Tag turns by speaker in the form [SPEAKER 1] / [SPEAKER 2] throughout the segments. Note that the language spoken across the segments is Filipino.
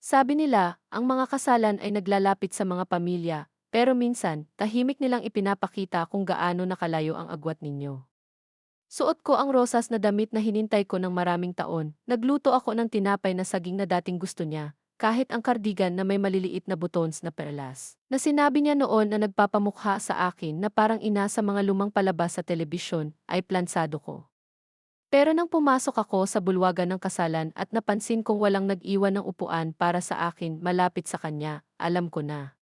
[SPEAKER 1] Sabi nila, ang mga kasalan ay naglalapit sa mga pamilya, pero minsan, tahimik nilang ipinapakita kung gaano nakalayo ang agwat ninyo. Suot ko ang rosas na damit na hinintay ko ng maraming taon. Nagluto ako ng tinapay na saging na dating gusto niya, kahit ang kardigan na may maliliit na buttons na perlas. Na sinabi niya noon na nagpapamukha sa akin na parang ina sa mga lumang palabas sa telebisyon, ay plansado ko. Pero nang pumasok ako sa bulwagan ng kasalan at napansin kong walang nag-iwan ng upuan para sa akin malapit sa kanya, alam ko na.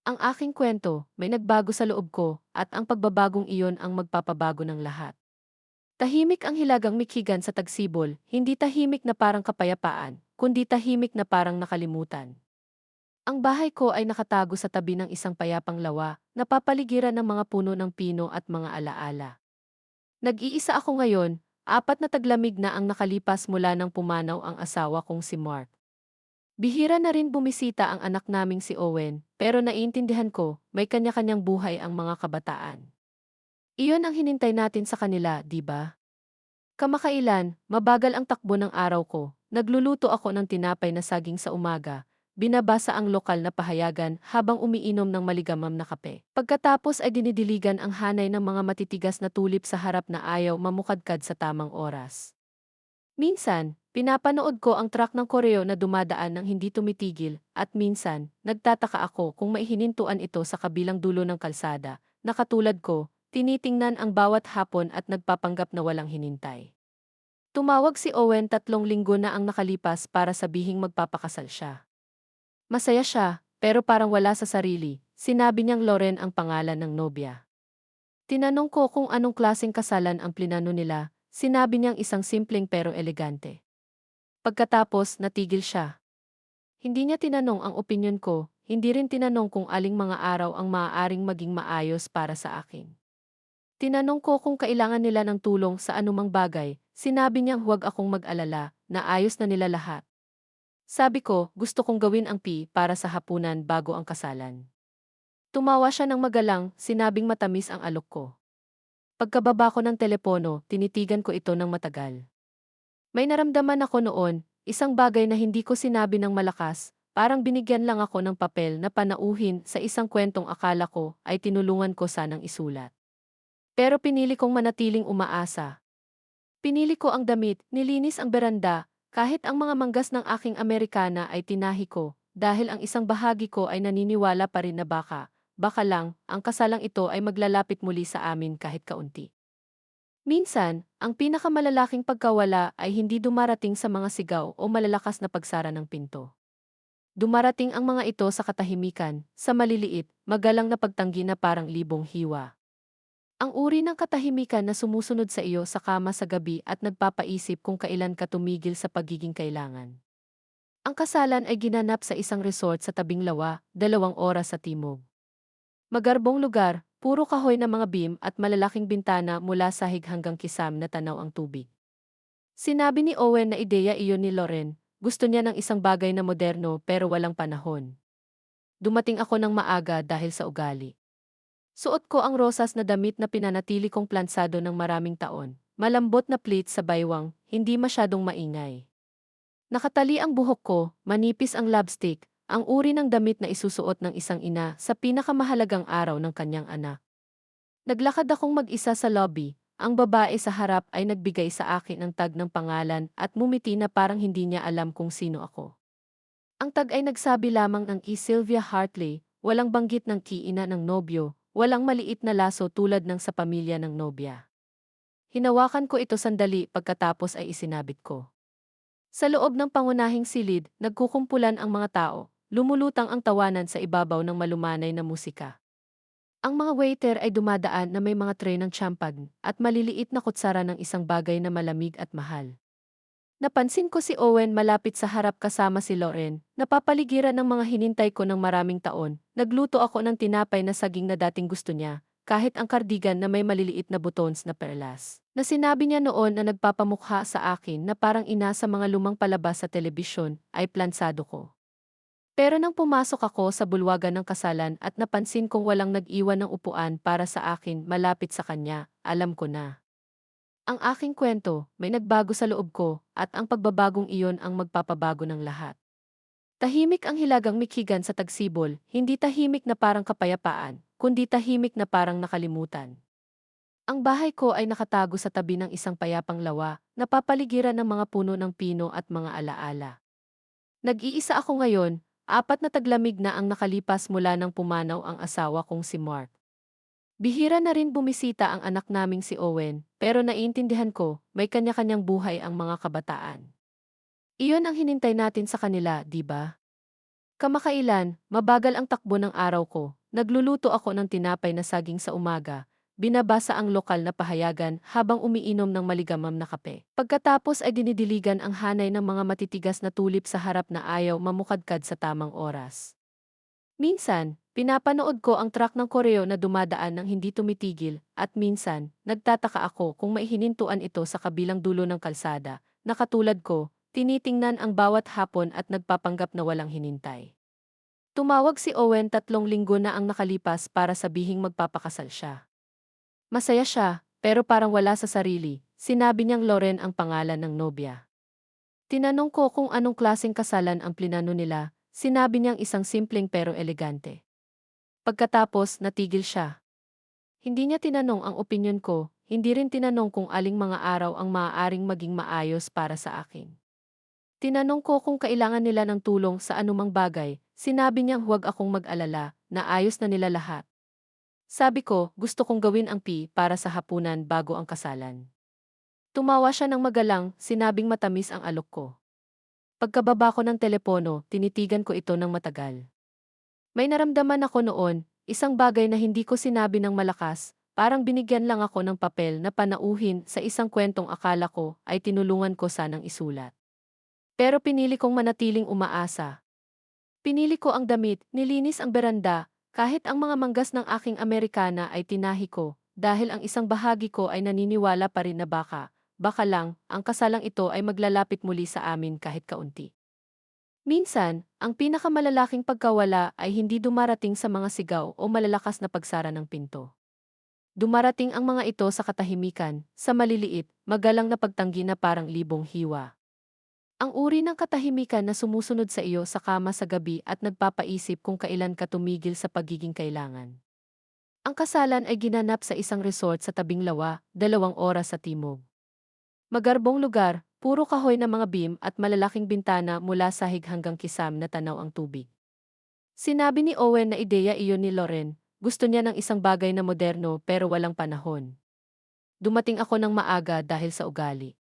[SPEAKER 1] Ang aking kwento, may nagbago sa loob ko, at ang pagbabagong iyon ang magpapabago ng lahat. Tahimik ang hilagang mikigan sa tagsibol, hindi tahimik na parang kapayapaan, kundi tahimik na parang nakalimutan. Ang bahay ko ay nakatago sa tabi ng isang payapang lawa, napapaligiran ng mga puno ng pino at mga alaala. Nag-iisa ako ngayon, 4 na taglamig na ang nakalipas mula nang pumanaw ang asawa kong si Mark. Bihira na rin bumisita ang anak naming si Owen, pero naiintindihan ko, may kanya-kanyang buhay ang mga kabataan. Iyon ang hinintay natin sa kanila, di ba? Kamakailan, mabagal ang takbo ng araw ko. Nagluluto ako ng tinapay na saging sa umaga. Binabasa ang lokal na pahayagan habang umiinom ng maligamam na kape. Pagkatapos ay dinidiligan ang hanay ng mga matitigas na tulip sa harap na ayaw mamukadkad sa tamang oras. Minsan, pinapanood ko ang truck ng koreo na dumadaan ng hindi tumitigil at minsan, nagtataka ako kung maihinintuan ito sa kabilang dulo ng kalsada, na katulad ko, tinitingnan ang bawat hapon at nagpapanggap na walang hinintay. Tumawag si Owen 3 linggo na ang nakalipas para sabihing magpapakasal siya. Masaya siya, pero parang wala sa sarili. Sinabi niyang Loren ang pangalan ng nobya. Tinanong ko kung anong klaseng kasalan ang plinano nila. Sinabi niyang isang simpleng pero elegante. Pagkatapos, natigil siya. Hindi niya tinanong ang opinyon ko, hindi rin tinanong kung aling mga araw ang maaaring maging maayos para sa akin. Tinanong ko kung kailangan nila ng tulong sa anumang bagay, sinabi niyang huwag akong mag-alala, na ayos na nila lahat. Sabi ko, gusto kong gawin ang para sa hapunan bago ang kasalan. Tumawa siya ng magalang, sinabing matamis ang alok ko. Pagkababa ko ng telepono, tinitigan ko ito ng matagal. May naramdaman ako noon, isang bagay na hindi ko sinabi ng malakas, parang binigyan lang ako ng papel na panauhin sa isang kwentong akala ko ay tinulungan ko sanang isulat. Pero pinili kong manatiling umaasa. Pinili ko ang damit, nilinis ang beranda, kahit ang mga manggas ng aking Amerikana ay tinahi ko, dahil ang isang bahagi ko ay naniniwala pa rin na baka lang, ang kasalang ito ay maglalapit muli sa amin kahit kaunti. Minsan, ang pinakamalalaking pagkawala ay hindi dumarating sa mga sigaw o malalakas na pagsara ng pinto. Dumarating ang mga ito sa katahimikan, sa maliliit, magalang na pagtanggi na parang libong hiwa. Ang uri ng katahimikan na sumusunod sa iyo sa kama sa gabi at nagpapaisip kung kailan ka tumigil sa pagiging kailangan. Ang kasalan ay ginanap sa isang resort sa tabing lawa, 2 oras sa timog. Magarbong lugar, puro kahoy na mga beam at malalaking bintana mula sahig hanggang kisam na tanaw ang tubig. Sinabi ni Owen na ideya iyon ni Loren, gusto niya ng isang bagay na moderno pero walang panahon. Dumating ako ng maaga dahil sa ugali. Suot ko ang rosas na damit na pinanatili kong plansado ng maraming taon. Malambot na pleats sa baywang, hindi masyadong maingay. Nakatali ang buhok ko, manipis ang lobstick, ang uri ng damit na isusuot ng isang ina sa pinakamahalagang araw ng kanyang anak. Naglakad akong mag-isa sa lobby, ang babae sa harap ay nagbigay sa akin ng tag ng pangalan at mumiti na parang hindi niya alam kung sino ako. Ang tag ay nagsabi lamang ng Sylvia Hartley, walang banggit ng kiina ng nobyo, walang maliit na laso tulad ng sa pamilya ng nobya. Hinawakan ko ito sandali pagkatapos ay isinabit ko. Sa loob ng pangunahing silid, nagkukumpulan ang mga tao, lumulutang ang tawanan sa ibabaw ng malumanay na musika. Ang mga waiter ay dumadaan na may mga tray ng champagne at maliliit na kutsara ng isang bagay na malamig at mahal. Napansin ko si Owen malapit sa harap kasama si Lauren, napapaligiran ng mga hinintay ko ng maraming taon. Nagluto ako ng tinapay na saging na dating gusto niya, kahit ang kardigan na may maliliit na buttons na perlas. Na sinabi niya noon na nagpapamukha sa akin na parang ina sa mga lumang palabas sa telebisyon, ay plansado ko. Pero nang pumasok ako sa bulwagan ng kasalan at napansin kong walang nag-iwan ng upuan para sa akin malapit sa kanya, alam ko na. Ang aking kwento, may nagbago sa loob ko, at ang pagbabagong iyon ang magpapabago ng lahat. Tahimik ang hilagang mikigan sa tagsibol, hindi tahimik na parang kapayapaan, kundi tahimik na parang nakalimutan. Ang bahay ko ay nakatago sa tabi ng isang payapang lawa, napapaligiran ng mga puno ng pino at mga alaala. Nag-iisa ako ngayon, 4 na taglamig na ang nakalipas mula nang pumanaw ang asawa kong si Mark. Bihira na rin bumisita ang anak naming si Owen, pero naiintindihan ko, may kanya-kanyang buhay ang mga kabataan. Iyon ang hinintay natin sa kanila, di ba? Kamakailan, mabagal ang takbo ng araw ko. Nagluluto ako ng tinapay na saging sa umaga. Binabasa ang lokal na pahayagan habang umiinom ng maligamam na kape. Pagkatapos ay dinidiligan ang hanay ng mga matitigas na tulip sa harap na ayaw mamukadkad sa tamang oras. Minsan, pinapanood ko ang truck ng koreo na dumadaan ng hindi tumitigil at minsan, nagtataka ako kung maihinintuan ito sa kabilang dulo ng kalsada, na katulad ko, tinitingnan ang bawat hapon at nagpapanggap na walang hinintay. Tumawag si Owen 3 linggo na ang nakalipas para sabihing magpapakasal siya. Masaya siya, pero parang wala sa sarili, sinabi niyang Loren ang pangalan ng nobya. Tinanong ko kung anong klaseng kasalan ang plinano nila, sinabi niyang isang simpleng pero elegante. Pagkatapos, natigil siya. Hindi niya tinanong ang opinyon ko, hindi rin tinanong kung aling mga araw ang maaaring maging maayos para sa akin. Tinanong ko kung kailangan nila ng tulong sa anumang bagay, sinabi niyang huwag akong mag-alala, na ayos na nila lahat. Sabi ko, gusto kong gawin ang para sa hapunan bago ang kasalan. Tumawa siya ng magalang, sinabing matamis ang alok ko. Pagkababa ko ng telepono, tinitigan ko ito ng matagal. May naramdaman ako noon, isang bagay na hindi ko sinabi ng malakas, parang binigyan lang ako ng papel na panauhin sa isang kwentong akala ko ay tinulungan ko sanang isulat. Pero pinili kong manatiling umaasa. Pinili ko ang damit, nilinis ang beranda, kahit ang mga manggas ng aking Amerikana ay tinahi ko, dahil ang isang bahagi ko ay naniniwala pa rin na baka lang, ang kasalang ito ay maglalapit muli sa amin kahit kaunti. Minsan, ang pinakamalalaking pagkawala ay hindi dumarating sa mga sigaw o malalakas na pagsara ng pinto. Dumarating ang mga ito sa katahimikan, sa maliliit, magalang na pagtanggi na parang libong hiwa. Ang uri ng katahimikan na sumusunod sa iyo sa kama sa gabi at nagpapaisip kung kailan ka tumigil sa pagiging kailangan. Ang kasalan ay ginanap sa isang resort sa tabing lawa, 2 oras sa timog. Magarbong lugar, puro kahoy na mga beam at malalaking bintana mula sahig hanggang kisam na tanaw ang tubig. Sinabi ni Owen na ideya iyon ni Loren, gusto niya ng isang bagay na moderno pero walang panahon. Dumating ako ng maaga dahil sa ugali.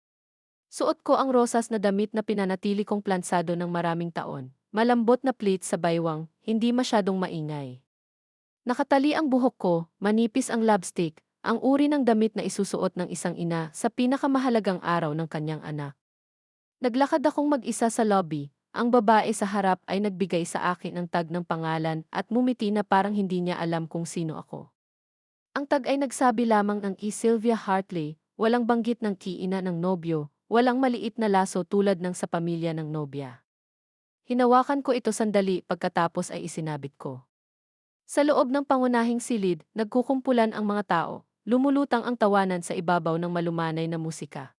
[SPEAKER 1] Suot ko ang rosas na damit na pinanatili kong plansado ng maraming taon. Malambot na pleat sa baywang, hindi masyadong maingay. Nakatali ang buhok ko, manipis ang lobstick, ang uri ng damit na isusuot ng isang ina sa pinakamahalagang araw ng kanyang anak. Naglakad akong mag-isa sa lobby, ang babae sa harap ay nagbigay sa akin ng tag ng pangalan at mumiti na parang hindi niya alam kung sino ako. Ang tag ay nagsabi lamang ng Sylvia Hartley, walang banggit ng kiina ng nobyo, walang maliit na laso tulad ng sa pamilya ng nobya. Hinawakan ko ito sandali pagkatapos ay isinabit ko. Sa loob ng pangunahing silid, nagkukumpulan ang mga tao, lumulutang ang tawanan sa ibabaw ng malumanay na musika.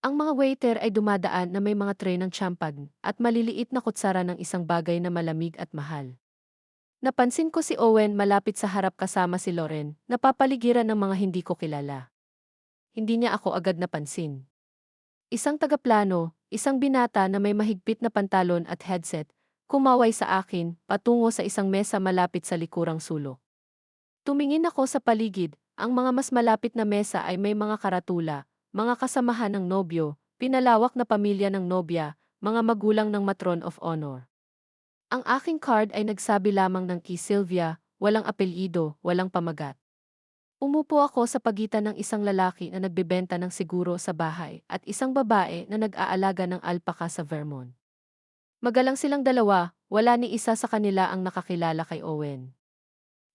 [SPEAKER 1] Ang mga waiter ay dumadaan na may mga tray ng champagne at maliliit na kutsara ng isang bagay na malamig at mahal. Napansin ko si Owen malapit sa harap kasama si Loren, napapaligiran ng mga hindi ko kilala. Hindi niya ako agad napansin. Isang tagaplano, isang binata na may mahigpit na pantalon at headset, kumaway sa akin, patungo sa isang mesa malapit sa likurang sulok. Tumingin ako sa paligid, ang mga mas malapit na mesa ay may mga karatula, mga kasamahan ng nobyo, pinalawak na pamilya ng nobya, mga magulang ng matron of honor. Ang aking card ay nagsabi lamang ng kay Sylvia, walang apelyido, walang pamagat. Umupo ako sa pagitan ng isang lalaki na nagbebenta ng siguro sa bahay at isang babae na nag-aalaga ng alpaka sa Vermont. Magalang silang dalawa, wala ni isa sa kanila ang nakakilala kay Owen.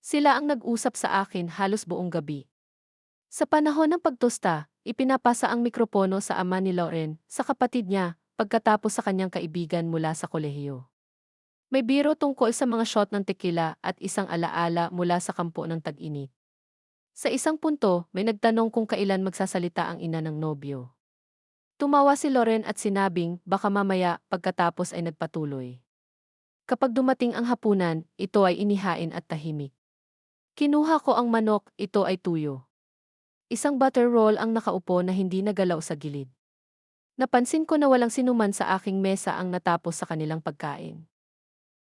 [SPEAKER 1] Sila ang nag-usap sa akin halos buong gabi. Sa panahon ng pagtusta, ipinapasa ang mikropono sa ama ni Loren, sa kapatid niya, pagkatapos sa kanyang kaibigan mula sa kolehiyo. May biro tungkol sa mga shot ng tequila at isang alaala mula sa kampo ng tag-init. Sa isang punto, may nagtanong kung kailan magsasalita ang ina ng nobyo. Tumawa si Loren at sinabing, baka mamaya, pagkatapos ay nagpatuloy. Kapag dumating ang hapunan, ito ay inihain at tahimik. Kinuha ko ang manok, ito ay tuyo. Isang butter roll ang nakaupo na hindi nagalaw sa gilid. Napansin ko na walang sinuman sa aking mesa ang natapos sa kanilang pagkain.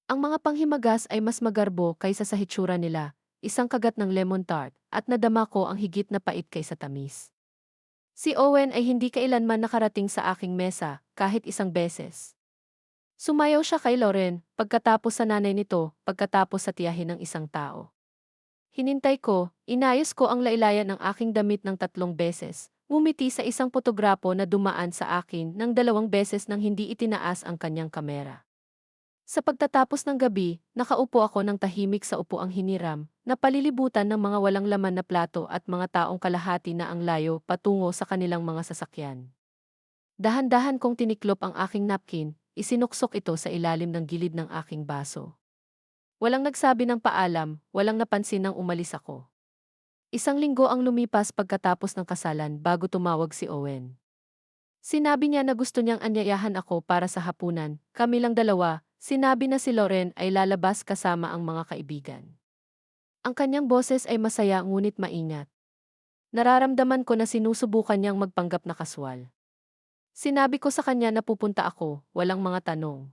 [SPEAKER 1] Ang mga panghimagas ay mas magarbo kaysa sa hitsura nila, isang kagat ng lemon tart, at nadama ko ang higit na pait kaysa tamis. Si Owen ay hindi kailanman nakarating sa aking mesa, kahit isang beses. Sumayaw siya kay Lauren, pagkatapos sa nanay nito, pagkatapos sa tiyahin ng isang tao. Hinintay ko, inayos ko ang laylayan ng aking damit ng 3 beses, ngumiti sa isang fotograpo na dumaan sa akin ng 2 beses nang hindi itinaas ang kanyang kamera. Sa pagtatapos ng gabi, nakaupo ako ng tahimik sa upuang hiniram, na palilibutan ng mga walang laman na plato at mga taong kalahati na ang layo patungo sa kanilang mga sasakyan. Dahan-dahan kong tiniklop ang aking napkin, isinuksok ito sa ilalim ng gilid ng aking baso. Walang nagsabi ng paalam, walang napansin nang umalis ako. 1 linggo ang lumipas pagkatapos ng kasalan bago tumawag si Owen. Sinabi niya na gusto niyang anyayahan ako para sa hapunan, kami lang dalawa, sinabi na si Lauren ay lalabas kasama ang mga kaibigan. Ang kanyang boses ay masaya ngunit maingat. Nararamdaman ko na sinusubukan niyang magpanggap na kaswal. Sinabi ko sa kanya na pupunta ako, walang mga tanong.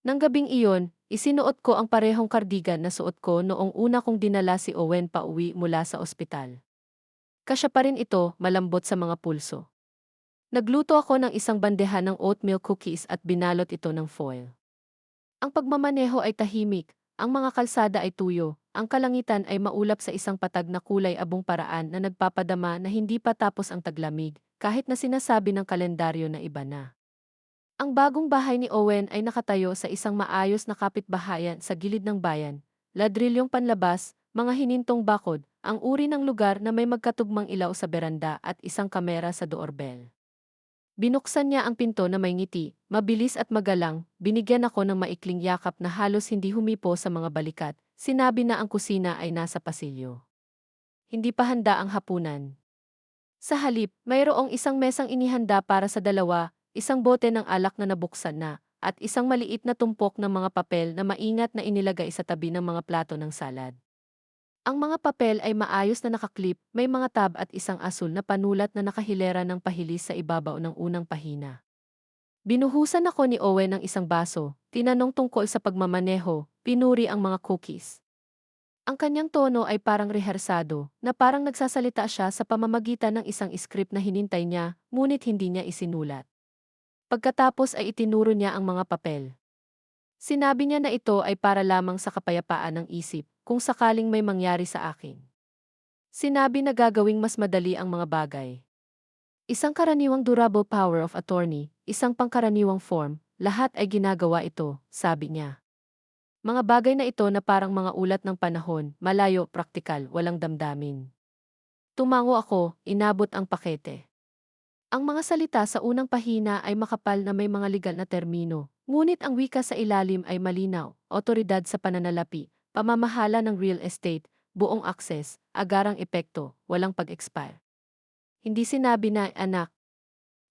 [SPEAKER 1] Nang gabing iyon, isinuot ko ang parehong kardigan na suot ko noong una kong dinala si Owen pauwi mula sa ospital. Kasya pa rin ito, malambot sa mga pulso. Nagluto ako ng isang bandeha ng oatmeal cookies at binalot ito ng foil. Ang pagmamaneho ay tahimik, ang mga kalsada ay tuyo, ang kalangitan ay maulap sa isang patag na kulay abong paraan na nagpapadama na hindi pa tapos ang taglamig, kahit na sinasabi ng kalendaryo na iba na. Ang bagong bahay ni Owen ay nakatayo sa isang maayos na kapitbahayan sa gilid ng bayan, ladrilyong panlabas, mga hinintong bakod, ang uri ng lugar na may magkatugmang ilaw sa beranda at isang kamera sa doorbell. Binuksan niya ang pinto na may ngiti, mabilis at magalang, binigyan ako ng maikling yakap na halos hindi humipo sa mga balikat, sinabi na ang kusina ay nasa pasilyo. Hindi pa handa ang hapunan. Sa halip, mayroong isang mesang inihanda para sa dalawa, isang bote ng alak na nabuksan na, at isang maliit na tumpok ng mga papel na maingat na inilagay sa tabi ng mga plato ng salad. Ang mga papel ay maayos na nakaklip, may mga tab at isang asul na panulat na nakahilera ng pahilis sa ibabaw ng unang pahina. Binuhusan ako ni Owen ng isang baso, tinanong tungkol sa pagmamaneho, pinuri ang mga cookies. Ang kanyang tono ay parang rehersado, na parang nagsasalita siya sa pamamagitan ng isang script na hinintay niya, ngunit hindi niya isinulat. Pagkatapos ay itinuro niya ang mga papel. Sinabi niya na ito ay para lamang sa kapayapaan ng isip, kung sakaling may mangyari sa akin. Sinabi na gagawing mas madali ang mga bagay. Isang karaniwang durable power of attorney, isang pangkaraniwang form, lahat ay ginagawa ito, sabi niya. Mga bagay na ito na parang mga ulat ng panahon, malayo, praktikal, walang damdamin. Tumango ako, inabot ang pakete. Ang mga salita sa unang pahina ay makapal na may mga legal na termino, ngunit ang wika sa ilalim ay malinaw, otoridad sa pananalapi, pamamahala ng real estate, buong akses, agarang epekto, walang pag-expire. Hindi sinabi na anak.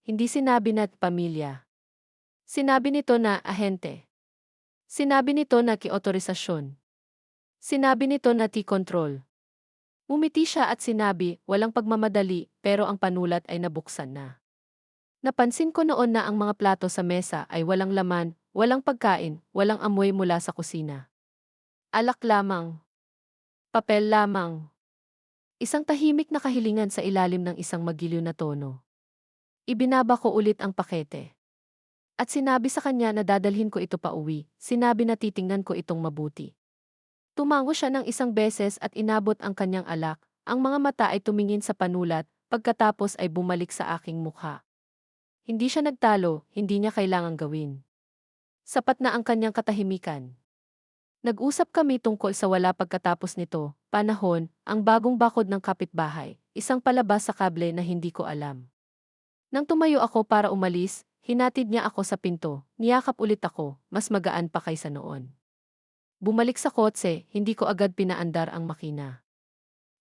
[SPEAKER 1] Hindi sinabi na pamilya. Sinabi nito na ahente. Sinabi nito na ki-otorisasyon. Sinabi nito na ti-control. Umiti siya at sinabi, walang pagmamadali, pero ang panulat ay nabuksan na. Napansin ko noon na ang mga plato sa mesa ay walang laman, walang pagkain, walang amoy mula sa kusina. Alak lamang. Papel lamang. Isang tahimik na kahilingan sa ilalim ng isang magiliw na tono. Ibinaba ko ulit ang pakete. At sinabi sa kanya na dadalhin ko ito pa uwi, sinabi na titingnan ko itong mabuti. Tumango siya ng 1 beses at inabot ang kanyang alak, ang mga mata ay tumingin sa panulat, pagkatapos ay bumalik sa aking mukha. Hindi siya nagtalo, hindi niya kailangang gawin. Sapat na ang kanyang katahimikan. Nag-usap kami tungkol sa wala pagkatapos nito, panahon, ang bagong bakod ng kapitbahay, isang palabas sa kable na hindi ko alam. Nang tumayo ako para umalis, hinatid niya ako sa pinto, niyakap ulit ako, mas magaan pa kaysa noon. Bumalik sa kotse, hindi ko agad pinaandar ang makina.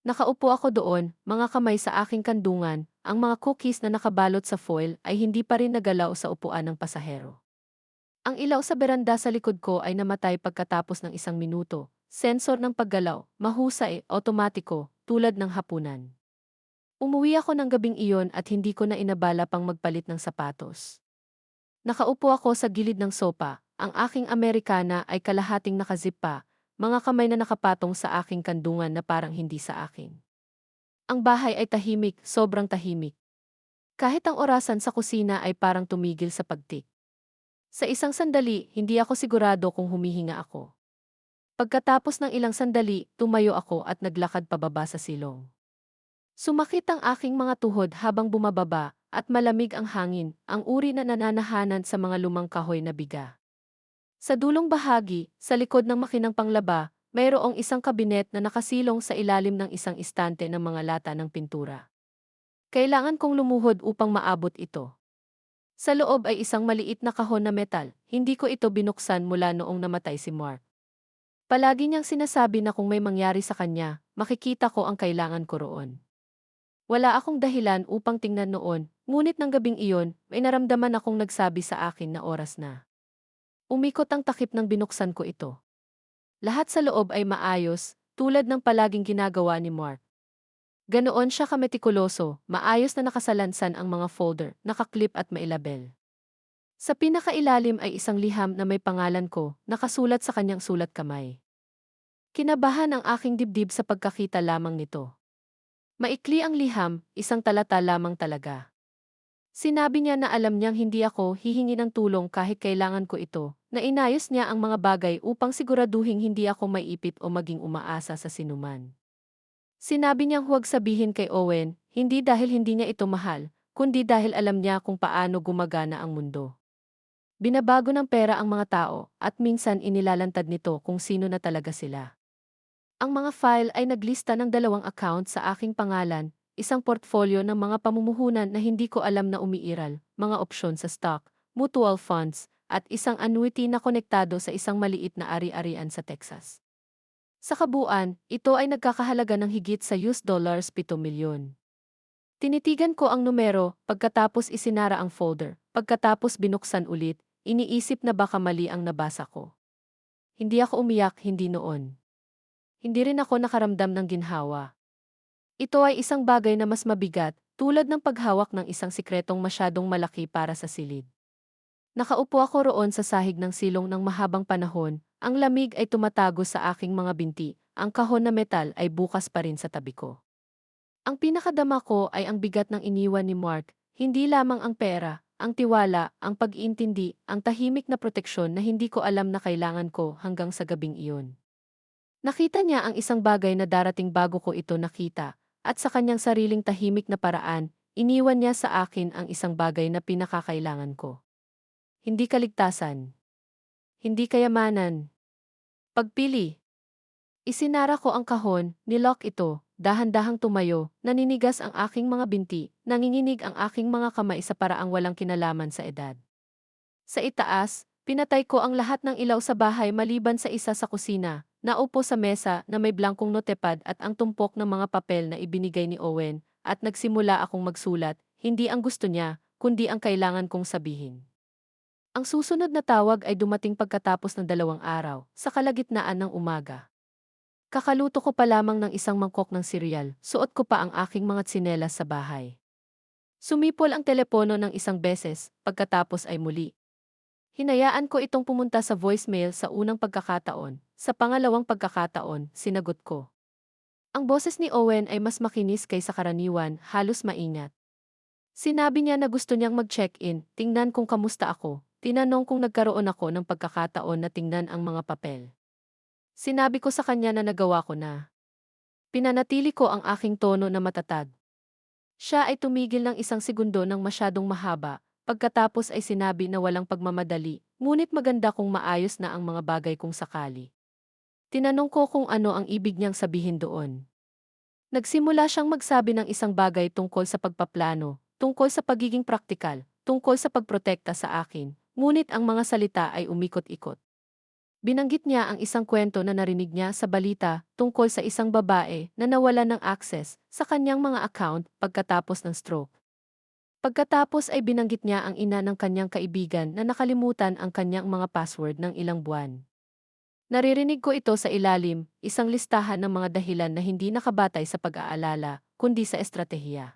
[SPEAKER 1] Nakaupo ako doon, mga kamay sa aking kandungan, ang mga cookies na nakabalot sa foil ay hindi pa rin nagalaw sa upuan ng pasahero. Ang ilaw sa beranda sa likod ko ay namatay pagkatapos ng 1 minuto. Sensor ng paggalaw, mahusay, otomatiko, tulad ng hapunan. Umuwi ako ng gabing iyon at hindi ko na inabala pang magpalit ng sapatos. Nakaupo ako sa gilid ng sopa, ang aking Amerikana ay kalahating nakazip pa, mga kamay na nakapatong sa aking kandungan na parang hindi sa akin. Ang bahay ay tahimik, sobrang tahimik. Kahit ang orasan sa kusina ay parang tumigil sa pagtik. Sa isang sandali, hindi ako sigurado kung humihinga ako. Pagkatapos ng ilang sandali, tumayo ako at naglakad pababa sa silong. Sumakit ang aking mga tuhod habang bumababa at malamig ang hangin, ang uri na nananahanan sa mga lumang kahoy na biga. Sa dulong bahagi, sa likod ng makinang panglaba, mayroong isang kabinet na nakasilong sa ilalim ng isang istante ng mga lata ng pintura. Kailangan kong lumuhod upang maabot ito. Sa loob ay isang maliit na kahon na metal, hindi ko ito binuksan mula noong namatay si Mark. Palagi niyang sinasabi na kung may mangyari sa kanya, makikita ko ang kailangan ko roon. Wala akong dahilan upang tingnan noon, ngunit ng gabing iyon, may naramdaman akong nagsabi sa akin na oras na. Umikot ang takip ng binuksan ko ito. Lahat sa loob ay maayos, tulad ng palaging ginagawa ni Mark. Ganoon siya kametikuloso, maayos na nakasalansan ang mga folder, nakaklip at mailabel. Sa pinakailalim ay isang liham na may pangalan ko, nakasulat sa kanyang sulat kamay. Kinabahan ang aking dibdib sa pagkakita lamang nito. Maikli ang liham, isang talata lamang talaga. Sinabi niya na alam niyang hindi ako hihingi ng tulong kahit kailangan ko ito, na inayos niya ang mga bagay upang siguraduhin hindi ako maiipit o maging umaasa sa sinuman. Sinabi niyang huwag sabihin kay Owen, hindi dahil hindi niya ito mahal, kundi dahil alam niya kung paano gumagana ang mundo. Binabago ng pera ang mga tao, at minsan inilalantad nito kung sino na talaga sila. Ang mga file ay naglista ng 2 account sa aking pangalan, isang portfolio ng mga pamumuhunan na hindi ko alam na umiiral, mga opsyon sa stock, mutual funds, at isang annuity na konektado sa isang maliit na ari-arian sa Texas. Sa kabuuan, ito ay nagkakahalaga ng higit sa $7 milyon. Tinitigan ko ang numero, pagkatapos isinara ang folder, pagkatapos binuksan ulit, iniisip na baka mali ang nabasa ko. Hindi ako umiyak, hindi noon. Hindi rin ako nakaramdam ng ginhawa. Ito ay isang bagay na mas mabigat, tulad ng paghawak ng isang sikretong masyadong malaki para sa silid. Nakaupo ako roon sa sahig ng silong ng mahabang panahon, ang lamig ay tumatago sa aking mga binti, ang kahon na metal ay bukas pa rin sa tabi ko. Ang pinakadama ko ay ang bigat ng iniwan ni Mark, hindi lamang ang pera, ang tiwala, ang pag-iintindi, ang tahimik na proteksyon na hindi ko alam na kailangan ko hanggang sa gabing iyon. Nakita niya ang isang bagay na darating bago ko ito nakita, at sa kanyang sariling tahimik na paraan, iniwan niya sa akin ang isang bagay na pinakakailangan ko. Hindi kaligtasan. Hindi kayamanan. Pagpili. Isinara ko ang kahon, nilock ito, dahan-dahang tumayo, naninigas ang aking mga binti, nanginginig ang aking mga kamay sa paraang walang kinalaman sa edad. Sa itaas, pinatay ko ang lahat ng ilaw sa bahay maliban sa isa sa kusina, naupo sa mesa na may blankong notepad at ang tumpok ng mga papel na ibinigay ni Owen, at nagsimula akong magsulat, hindi ang gusto niya, kundi ang kailangan kong sabihin. Ang susunod na tawag ay dumating pagkatapos ng 2 araw, sa kalagitnaan ng umaga. Kakaluto ko pa lamang ng isang mangkok ng cereal, suot ko pa ang aking mga tsinelas sa bahay. Sumipol ang telepono ng isang beses, pagkatapos ay muli. Hinayaan ko itong pumunta sa voicemail sa unang pagkakataon, sa pangalawang pagkakataon, sinagot ko. Ang boses ni Owen ay mas makinis kaysa karaniwan, halos maingat. Sinabi niya na gusto niyang mag-check-in, tingnan kung kamusta ako, tinanong kung nagkaroon ako ng pagkakataon na tingnan ang mga papel. Sinabi ko sa kanya na nagawa ko na. Pinanatili ko ang aking tono na matatag. Siya ay tumigil ng 1 segundo ng masyadong mahaba, pagkatapos ay sinabi na walang pagmamadali, ngunit maganda kung maayos na ang mga bagay kung sakali. Tinanong ko kung ano ang ibig niyang sabihin doon. Nagsimula siyang magsabi ng isang bagay tungkol sa pagpaplano, tungkol sa pagiging praktikal, tungkol sa pagprotekta sa akin, ngunit ang mga salita ay umikot-ikot. Binanggit niya ang isang kwento na narinig niya sa balita tungkol sa isang babae na nawalan ng access sa kanyang mga account pagkatapos ng stroke. Pagkatapos ay binanggit niya ang ina ng kanyang kaibigan na nakalimutan ang kanyang mga password ng ilang buwan. Naririnig ko ito sa ilalim, isang listahan ng mga dahilan na hindi nakabatay sa pag-aalala, kundi sa estratehiya.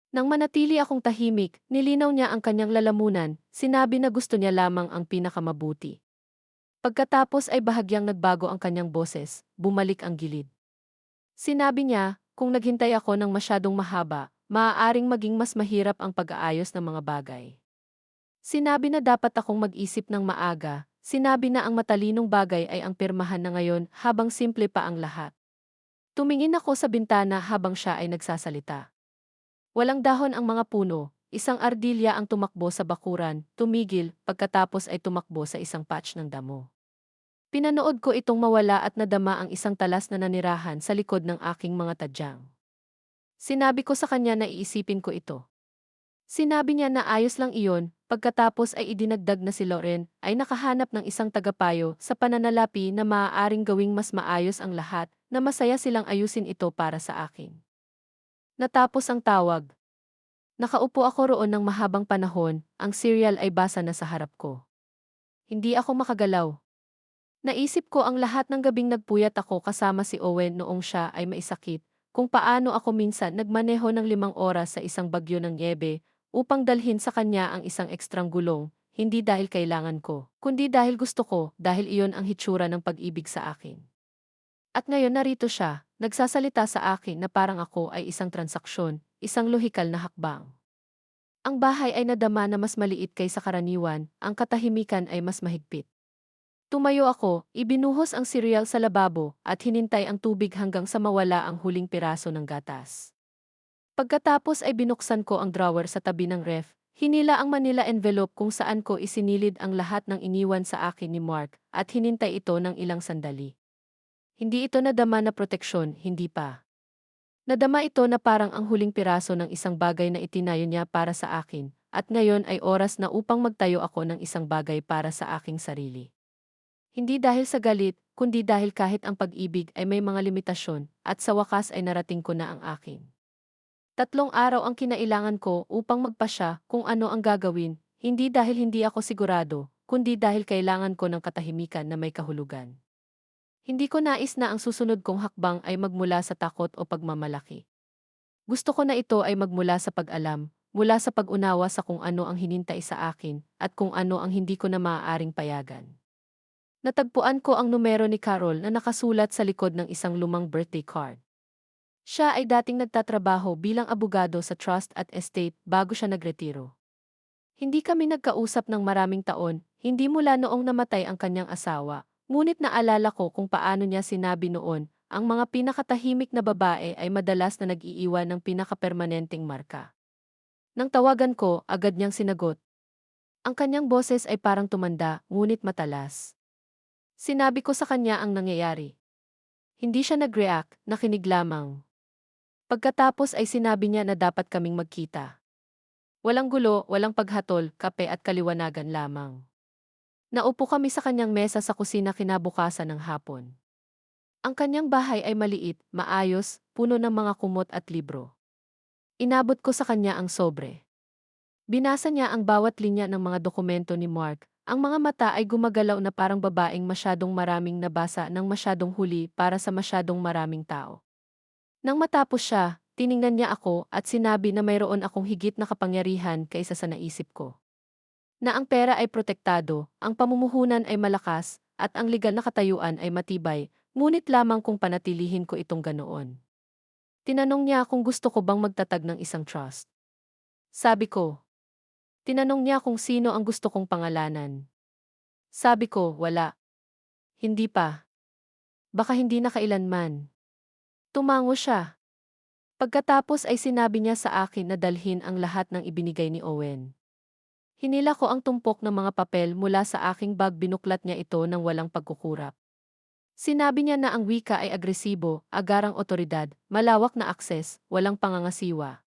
[SPEAKER 1] Nang manatili akong tahimik, nilinaw niya ang kanyang lalamunan, sinabi na gusto niya lamang ang pinakamabuti. Pagkatapos ay bahagyang nagbago ang kanyang boses, bumalik ang gilid. Sinabi niya, kung naghintay ako ng masyadong mahaba, maaaring maging mas mahirap ang pag-aayos ng mga bagay. Sinabi na dapat akong mag-isip ng maaga, sinabi na ang matalinong bagay ay ang pirmahan na ngayon habang simple pa ang lahat. Tumingin ako sa bintana habang siya ay nagsasalita. Walang dahon ang mga puno, isang ardilya ang tumakbo sa bakuran, tumigil, pagkatapos ay tumakbo sa isang patch ng damo. Pinanood ko itong mawala at nadama ang isang talas na nanirahan sa likod ng aking mga tadyang. Sinabi ko sa kanya na iisipin ko ito. Sinabi niya na ayos lang iyon, pagkatapos ay idinagdag na si Loren ay nakahanap ng isang tagapayo sa pananalapi na maaaring gawing mas maayos ang lahat, na masaya silang ayusin ito para sa akin. Natapos ang tawag. Nakaupo ako roon ng mahabang panahon, ang serial ay basa na sa harap ko. Hindi ako makagalaw. Naisip ko ang lahat ng gabing nagpuyat ako kasama si Owen noong siya ay maisakit, kung paano ako minsan nagmaneho ng 5 oras sa isang bagyo ng niebe upang dalhin sa kanya ang isang ekstrang gulong, hindi dahil kailangan ko, kundi dahil gusto ko, dahil iyon ang hitsura ng pag-ibig sa akin. At ngayon narito siya, nagsasalita sa akin na parang ako ay isang transaksyon, isang lohikal na hakbang. Ang bahay ay nadama na mas maliit kaysa karaniwan, ang katahimikan ay mas mahigpit. Tumayo ako, ibinuhos ang cereal sa lababo, at hinintay ang tubig hanggang sa mawala ang huling piraso ng gatas. Pagkatapos ay binuksan ko ang drawer sa tabi ng ref, hinila ang manila envelope kung saan ko isinilid ang lahat ng iniwan sa akin ni Mark, at hinintay ito ng ilang sandali. Hindi ito nadama na proteksyon, hindi pa. Nadama ito na parang ang huling piraso ng isang bagay na itinayo niya para sa akin, at ngayon ay oras na upang magtayo ako ng isang bagay para sa aking sarili. Hindi dahil sa galit, kundi dahil kahit ang pag-ibig ay may mga limitasyon, at sa wakas ay narating ko na ang akin. 3 araw ang kinailangan ko upang magpasya kung ano ang gagawin, hindi dahil hindi ako sigurado, kundi dahil kailangan ko ng katahimikan na may kahulugan. Hindi ko nais na ang susunod kong hakbang ay magmula sa takot o pagmamalaki. Gusto ko na ito ay magmula sa pag-alam, mula sa pag-unawa sa kung ano ang hinintay sa akin, at kung ano ang hindi ko na maaaring payagan. Natagpuan ko ang numero ni Carol na nakasulat sa likod ng isang lumang birthday card. Siya ay dating nagtatrabaho bilang abogado sa trust at estate bago siya nagretiro. Hindi kami nagkausap ng maraming taon, hindi mula noong namatay ang kanyang asawa, ngunit naalala ko kung paano niya sinabi noon, ang mga pinakatahimik na babae ay madalas na nag-iiwan ng pinakapermanenteng marka. Nang tawagan ko, agad niyang sinagot. Ang kanyang boses ay parang tumanda, ngunit matalas. Sinabi ko sa kanya ang nangyayari. Hindi siya nag-react, nakinig lamang. Pagkatapos ay sinabi niya na dapat kaming magkita. Walang gulo, walang paghatol, kape at kaliwanagan lamang. Naupo kami sa kanyang mesa sa kusina kinabukasan ng hapon. Ang kanyang bahay ay maliit, maayos, puno ng mga kumot at libro. Inabot ko sa kanya ang sobre. Binasa niya ang bawat linya ng mga dokumento ni Mark. Ang mga mata ay gumagalaw na parang babaeng masyadong maraming nabasa ng masyadong huli para sa masyadong maraming tao. Nang matapos siya, tiningnan niya ako at sinabi na mayroon akong higit na kapangyarihan kaysa sa naisip ko. Na ang pera ay protektado, ang pamumuhunan ay malakas, at ang legal na katayuan ay matibay, ngunit lamang kung panatilihin ko itong ganoon. Tinanong niya kung gusto ko bang magtatag ng isang trust. Sabi ko. Tinanong niya kung sino ang gusto kong pangalanan. Sabi ko, wala. Hindi pa. Baka hindi na kailanman. Tumango siya. Pagkatapos ay sinabi niya sa akin na dalhin ang lahat ng ibinigay ni Owen. Hinila ko ang tumpok ng mga papel mula sa aking bag, binuklat niya ito ng walang pagkukurap. Sinabi niya na ang wika ay agresibo, agarang otoridad, malawak na akses, walang pangangasiwa.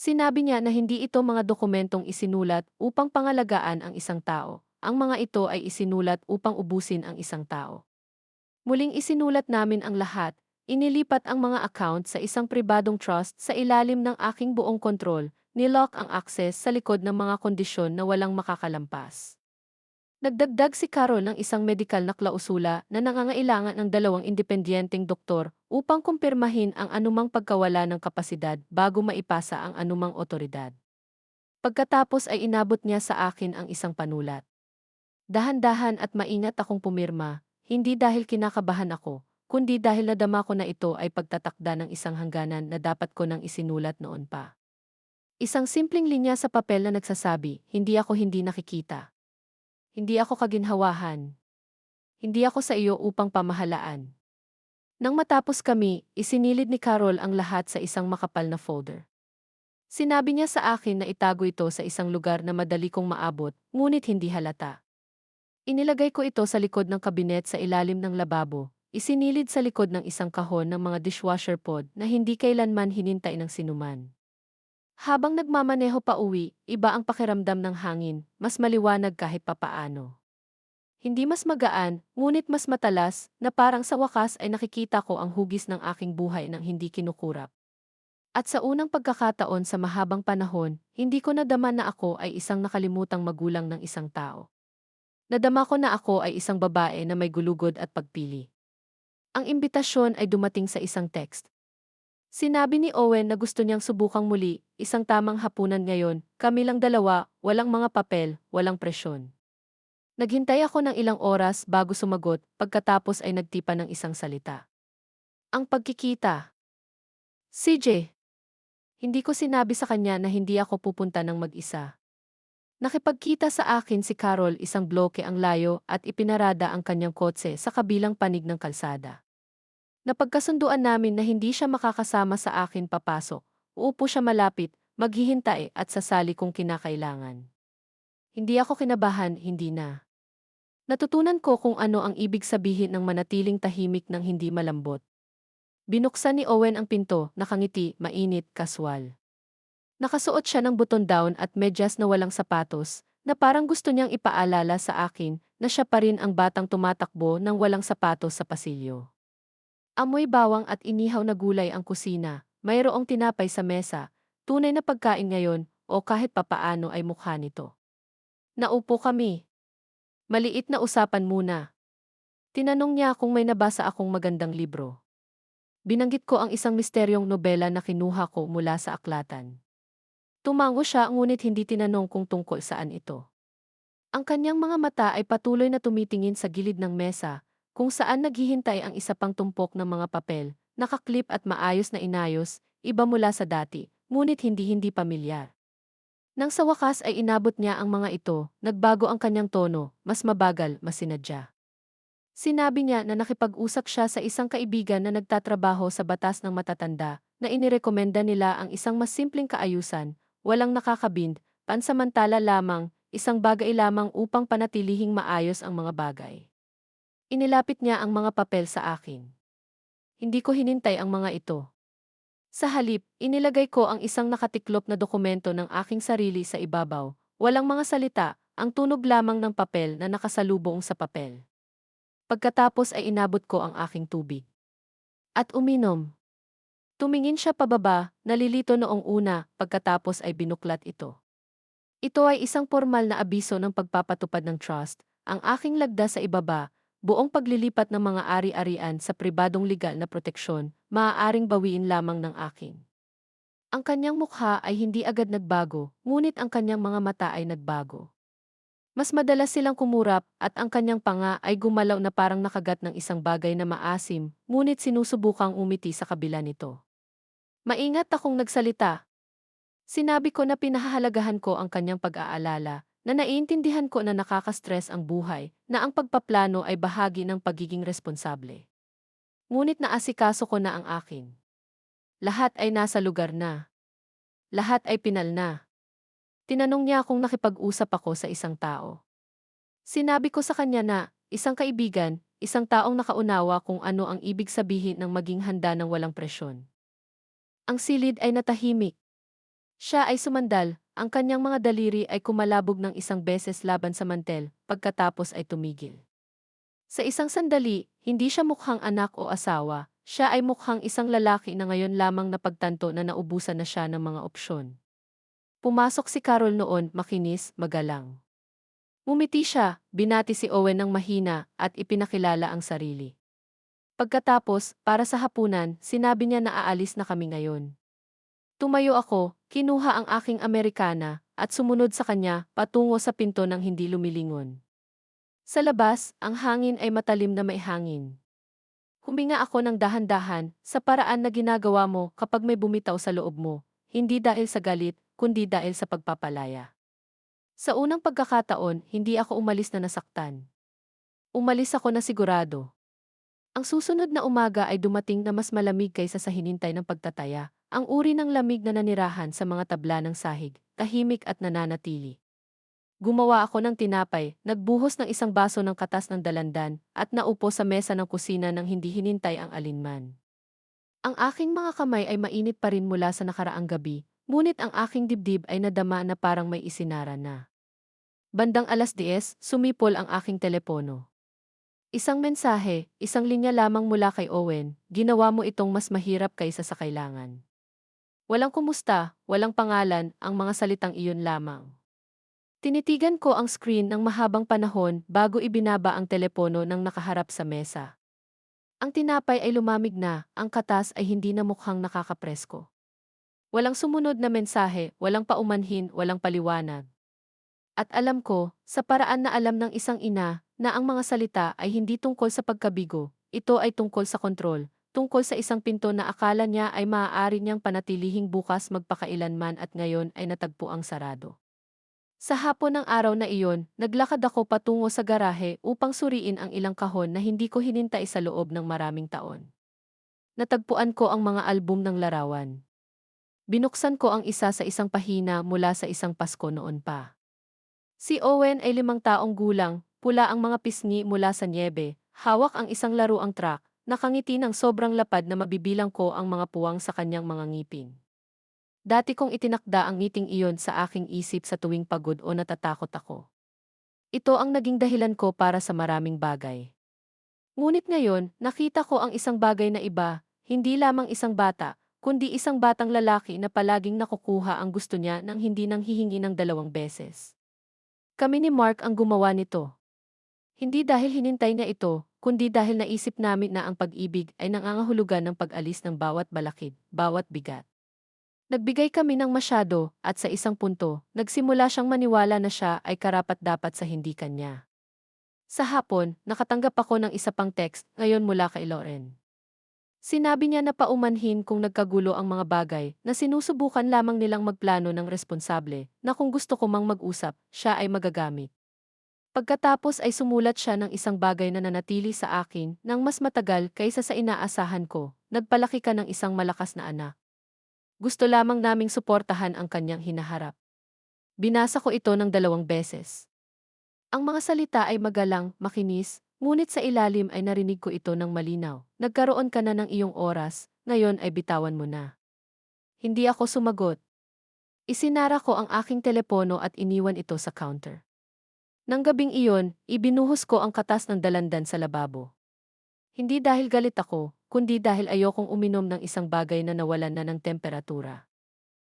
[SPEAKER 1] Sinabi niya na hindi ito mga dokumentong isinulat upang pangalagaan ang isang tao. Ang mga ito ay isinulat upang ubusin ang isang tao. Muling isinulat namin ang lahat, inilipat ang mga account sa isang pribadong trust sa ilalim ng aking buong kontrol, nilock ang access sa likod ng mga kondisyon na walang makakalampas. Nagdagdag si Carol ng isang medikal na klausula na nangangailangan ng dalawang independenteng doktor upang kumpirmahin ang anumang pagkawala ng kapasidad bago maipasa ang anumang otoridad. Pagkatapos ay inabot niya sa akin ang isang panulat. Dahan-dahan at maingat akong pumirma, hindi dahil kinakabahan ako, kundi dahil nadama ko na ito ay pagtatakda ng isang hangganan na dapat ko nang isinulat noon pa. Isang simpleng linya sa papel na nagsasabi, hindi ako hindi nakikita. Hindi ako kaginhawahan. Hindi ako sa iyo upang pamahalaan. Nang matapos kami, isinilid ni Carol ang lahat sa isang makapal na folder. Sinabi niya sa akin na itago ito sa isang lugar na madali kong maabot, ngunit hindi halata. Inilagay ko ito sa likod ng kabinet sa ilalim ng lababo, isinilid sa likod ng isang kahon ng mga dishwasher pod na hindi kailanman hinintay ng sinuman. Habang nagmamaneho pa uwi, iba ang pakiramdam ng hangin, mas maliwanag kahit papaano. Hindi mas magaan, ngunit mas matalas, na parang sa wakas ay nakikita ko ang hugis ng aking buhay nang hindi kinukurap. At sa unang pagkakataon sa mahabang panahon, hindi ko nadama na ako ay isang nakalimutang magulang ng isang tao. Nadama ko na ako ay isang babae na may gulugod at pagpili. Ang imbitasyon ay dumating sa isang text. Sinabi ni Owen na gusto niyang subukang muli, isang tamang hapunan ngayon, kami lang dalawa, walang mga papel, walang presyon. Naghintay ako ng ilang oras bago sumagot, pagkatapos ay nagtipa ng isang salita. Ang pagkikita. CJ. Hindi ko sinabi sa kanya na hindi ako pupunta ng mag-isa. Nakipagkita sa akin si Carol, isang bloke ang layo at ipinarada ang kanyang kotse sa kabilang panig ng kalsada. Napagkasunduan namin na hindi siya makakasama sa akin papasok. Uupo siya malapit, maghihintay at sasali kung kinakailangan. Hindi ako kinabahan, hindi na. Natutunan ko kung ano ang ibig sabihin ng manatiling tahimik ng hindi malambot. Binuksan ni Owen ang pinto, nakangiti, mainit, kaswal. Nakasuot siya ng button-down at medyas na walang sapatos, na parang gusto niyang ipaalala sa akin na siya pa rin ang batang tumatakbo ng walang sapatos sa pasilyo. Amoy bawang at inihaw na gulay ang kusina, mayroong tinapay sa mesa, tunay na pagkain ngayon o kahit papaano ay mukha nito. Naupo kami. Maliit na usapan muna. Tinanong niya kung may nabasa akong magandang libro. Binanggit ko ang isang misteryong nobela na kinuha ko mula sa aklatan. Tumango siya ngunit hindi tinanong kung tungkol saan ito. Ang kanyang mga mata ay patuloy na tumitingin sa gilid ng mesa, kung saan naghihintay ang isa pang tumpok ng mga papel, nakaklip at maayos na inayos, iba mula sa dati, ngunit hindi pamilyar. Nang sa wakas ay inabot niya ang mga ito, nagbago ang kanyang tono, mas mabagal, mas sinadya. Sinabi niya na nakipag-usap siya sa isang kaibigan na nagtatrabaho sa batas ng matatanda, na inirekomenda nila ang isang mas simpleng kaayusan, walang nakakabind, pansamantala lamang, isang bagay lamang upang panatilihing maayos ang mga bagay. Inilapit niya ang mga papel sa akin. Hindi ko hinintay ang mga ito. Sa halip, inilagay ko ang isang nakatiklop na dokumento ng aking sarili sa ibabaw, walang mga salita, ang tunog lamang ng papel na nakasalubong sa papel. Pagkatapos ay inabot ko ang aking tubig. At uminom. Tumingin siya pababa, nalilito noong una, pagkatapos ay binuklat ito. Ito ay isang formal na abiso ng pagpapatupad ng trust, ang aking lagda sa ibaba, buong paglilipat ng mga ari-arian sa pribadong legal na proteksyon, maaaring bawiin lamang ng akin. Ang kanyang mukha ay hindi agad nagbago, ngunit ang kanyang mga mata ay nagbago. Mas madalas silang kumurap at ang kanyang panga ay gumalaw na parang nakagat ng isang bagay na maasim, ngunit sinusubukang umiti sa kabila nito. Maingat akong nagsalita. Sinabi ko na pinahahalagahan ko ang kanyang pag-aalala, na naiintindihan ko na nakaka-stress ang buhay, na ang pagpaplano ay bahagi ng pagiging responsable. Ngunit naasikaso ko na ang akin. Lahat ay nasa lugar na. Lahat ay pinal na. Tinanong niya kung nakipag-usap ako sa isang tao. Sinabi ko sa kanya na, isang kaibigan, isang taong nakaunawa kung ano ang ibig sabihin ng maging handa ng walang presyon. Ang silid ay natahimik. Siya ay sumandal, ang kanyang mga daliri ay kumalabog ng isang beses laban sa mantel, pagkatapos ay tumigil. Sa isang sandali, hindi siya mukhang anak o asawa, siya ay mukhang isang lalaki na ngayon lamang napagtanto na naubusan na siya ng mga opsyon. Pumasok si Carol noon, makinis, magalang. Ngumiti siya, binati si Owen ng mahina at ipinakilala ang sarili. Pagkatapos, para sa hapunan, sinabi niya na aalis na kami ngayon. Tumayo ako, kinuha ang aking Amerikana, at sumunod sa kanya patungo sa pinto ng hindi lumilingon. Sa labas, ang hangin ay matalim na may hangin. Huminga ako ng dahan-dahan sa paraan na ginagawa mo kapag may bumitaw sa loob mo, hindi dahil sa galit, kundi dahil sa pagpapalaya. Sa unang pagkakataon, hindi ako umalis na nasaktan. Umalis ako na sigurado. Ang susunod na umaga ay dumating na mas malamig kaysa sa hinintay ng pagtataya, ang uri ng lamig na nanirahan sa mga tabla ng sahig, tahimik at nananatili. Gumawa ako ng tinapay, nagbuhos ng isang baso ng katas ng dalandan, at naupo sa mesa ng kusina nang hindi hinintay ang alinman. Ang aking mga kamay ay mainit pa rin mula sa nakaraang gabi, ngunit ang aking dibdib ay nadama na parang may isinara na. Bandang 10:00, sumipol ang aking telepono. Isang mensahe, isang linya lamang mula kay Owen, ginawa mo itong mas mahirap kaysa sa kailangan. Walang kumusta, walang pangalan, ang mga salitang iyon lamang. Tinitigan ko ang screen ng mahabang panahon bago ibinaba ang telepono ng nakaharap sa mesa. Ang tinapay ay lumamig na, ang katas ay hindi na mukhang nakakapresko. Walang sumunod na mensahe, walang paumanhin, walang paliwanag. At alam ko, sa paraan na alam ng isang ina, na ang mga salita ay hindi tungkol sa pagkabigo, ito ay tungkol sa kontrol, tungkol sa isang pinto na akala niya ay maaari niyang panatilihing bukas magpakailanman at ngayon ay natagpo ang sarado. Sa hapon ng araw na iyon, naglakad ako patungo sa garahe upang suriin ang ilang kahon na hindi ko hinintay sa loob ng maraming taon. Natagpuan ko ang mga album ng larawan. Binuksan ko ang isa sa isang pahina mula sa isang Pasko noon pa. Si Owen ay 5 taong gulang, pula ang mga pisngi mula sa nyebe, hawak ang isang laruang truck, nakangiti ng sobrang lapad na mabibilang ko ang mga puwang sa kanyang mga ngipin. Dati kong itinakda ang ngiting iyon sa aking isip sa tuwing pagod o natatakot ako. Ito ang naging dahilan ko para sa maraming bagay. Ngunit ngayon, nakita ko ang isang bagay na iba, hindi lamang isang bata, kundi isang batang lalaki na palaging nakukuha ang gusto niya nang hindi nang hihingi ng 2 beses. Kami ni Mark ang gumawa nito. Hindi dahil hinintay niya ito, kundi dahil naisip namin na ang pag-ibig ay nangangahulugan ng pag-alis ng bawat balakid, bawat bigat. Nagbigay kami ng masyado, at sa isang punto, nagsimula siyang maniwala na siya ay karapat-dapat sa hindi kanya. Sa hapon, nakatanggap ako ng isa pang text, ngayon mula kay Lauren. Sinabi niya na paumanhin kung nagkagulo ang mga bagay, na sinusubukan lamang nilang magplano ng responsable, na kung gusto ko mang mag-usap, siya ay magagamit. Pagkatapos ay sumulat siya ng isang bagay na nanatili sa akin ng mas matagal kaysa sa inaasahan ko, nagpalaki ka ng isang malakas na anak. Gusto lamang naming suportahan ang kanyang hinaharap. Binasa ko ito ng 2 beses. Ang mga salita ay magalang, makinis, ngunit sa ilalim ay narinig ko ito ng malinaw. Nagkaroon ka na ng iyong oras, ngayon ay bitawan mo na. Hindi ako sumagot. Isinara ko ang aking telepono at iniwan ito sa counter. Nang gabing iyon, ibinuhos ko ang katas ng dalandan sa lababo. Hindi dahil galit ako, kundi dahil ayokong uminom ng isang bagay na nawalan na ng temperatura.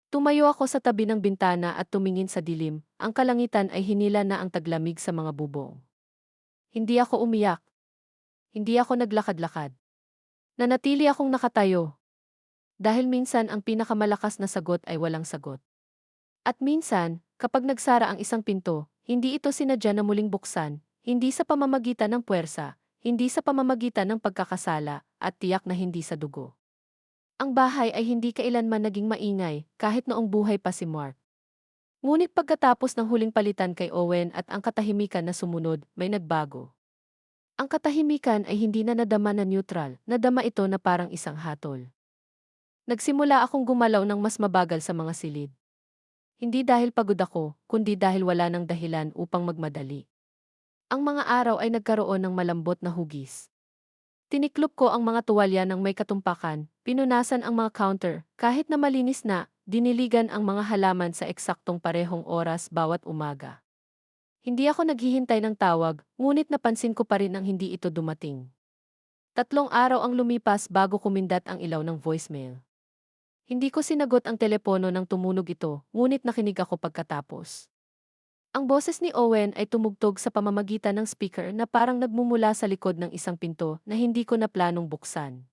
[SPEAKER 1] Tumayo ako sa tabi ng bintana at tumingin sa dilim, ang kalangitan ay hinila na ang taglamig sa mga bubong. Hindi ako umiyak. Hindi ako naglakad-lakad. Nanatili akong nakatayo. Dahil minsan ang pinakamalakas na sagot ay walang sagot. At minsan, kapag nagsara ang isang pinto, hindi ito sinadya na muling buksan, hindi sa pamamagitan ng puwersa, hindi sa pamamagitan ng pagkakasala, at tiyak na hindi sa dugo. Ang bahay ay hindi kailanman naging maingay, kahit noong buhay pa si Mark. Ngunit pagkatapos ng huling palitan kay Owen at ang katahimikan na sumunod, may nagbago. Ang katahimikan ay hindi na nadama na neutral, nadama ito na parang isang hatol. Nagsimula akong gumalaw ng mas mabagal sa mga silid. Hindi dahil pagod ako, kundi dahil wala ng dahilan upang magmadali. Ang mga araw ay nagkaroon ng malambot na hugis. Tiniklop ko ang mga tuwalya ng may katumpakan, pinunasan ang mga counter, kahit na malinis na, diniligan ang mga halaman sa eksaktong parehong oras bawat umaga. Hindi ako naghihintay ng tawag, ngunit napansin ko pa rin ang hindi ito dumating. 3 araw ang lumipas bago kumindat ang ilaw ng voicemail. Hindi ko sinagot ang telepono nang tumunog ito, ngunit nakinig ako pagkatapos. Ang boses ni Owen ay tumugtog sa pamamagitan ng speaker na parang nagmumula sa likod ng isang pinto na hindi ko na planong buksan.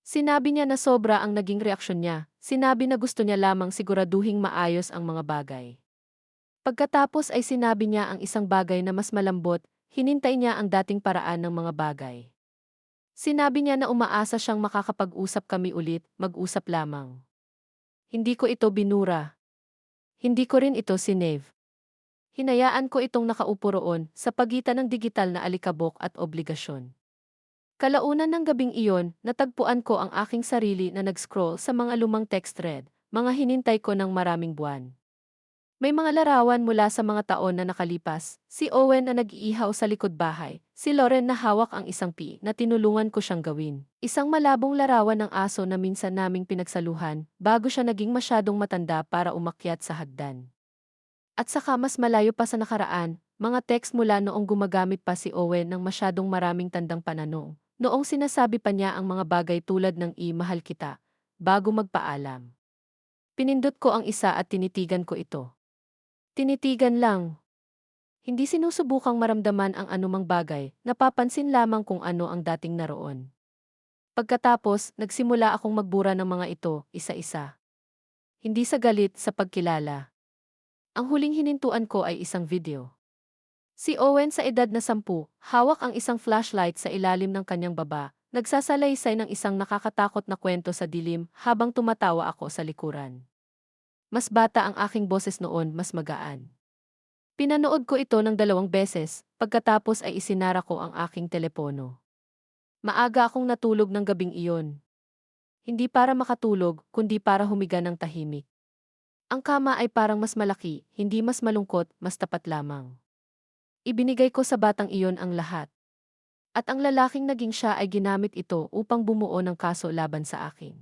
[SPEAKER 1] Sinabi niya na sobra ang naging reaksyon niya. Sinabi na gusto niya lamang siguraduhing maayos ang mga bagay. Pagkatapos ay sinabi niya ang isang bagay na mas malambot, hinintay niya ang dating paraan ng mga bagay. Sinabi niya na umaasa siyang makakapag-usap kami ulit, mag-usap lamang. Hindi ko ito binura. Hindi ko rin ito sinave. Hinayaan ko itong nakaupo roon sa pagitan ng digital na alikabok at obligasyon. Kalaunan ng gabing iyon, natagpuan ko ang aking sarili na nag-scroll sa mga lumang text thread, mga hinintay ko ng maraming buwan. May mga larawan mula sa mga taon na nakalipas, si Owen na nag-iihaw sa likod bahay, si Lauren na hawak ang isang pi na tinulungan ko siyang gawin. Isang malabong larawan ng aso na minsan naming pinagsaluhan, bago siya naging masyadong matanda para umakyat sa hagdan. At saka mas malayo pa sa nakaraan, mga text mula noong gumagamit pa si Owen ng masyadong maraming tandang pananong. Noong sinasabi pa niya ang mga bagay tulad ng mahal kita, bago magpaalam. Pinindot ko ang isa at tinitigan ko ito. Tinitigan lang. Hindi sinusubukang maramdaman ang anumang bagay, napapansin lamang kung ano ang dating naroon. Pagkatapos, nagsimula akong magbura ng mga ito, isa-isa. Hindi sa galit, sa pagkilala. Ang huling hinintuan ko ay isang video. Si Owen sa edad na 10, hawak ang isang flashlight sa ilalim ng kanyang baba, nagsasalaysay ng isang nakakatakot na kwento sa dilim habang tumatawa ako sa likuran. Mas bata ang aking boses noon, mas magaan. Pinanood ko ito ng 2 beses, pagkatapos ay isinara ko ang aking telepono. Maaga akong natulog ng gabing iyon. Hindi para makatulog, kundi para humiga ng tahimik. Ang kama ay parang mas malaki, hindi mas malungkot, mas tapat lamang. Ibinigay ko sa batang iyon ang lahat. At ang lalaking naging siya ay ginamit ito upang bumuo ng kaso laban sa akin.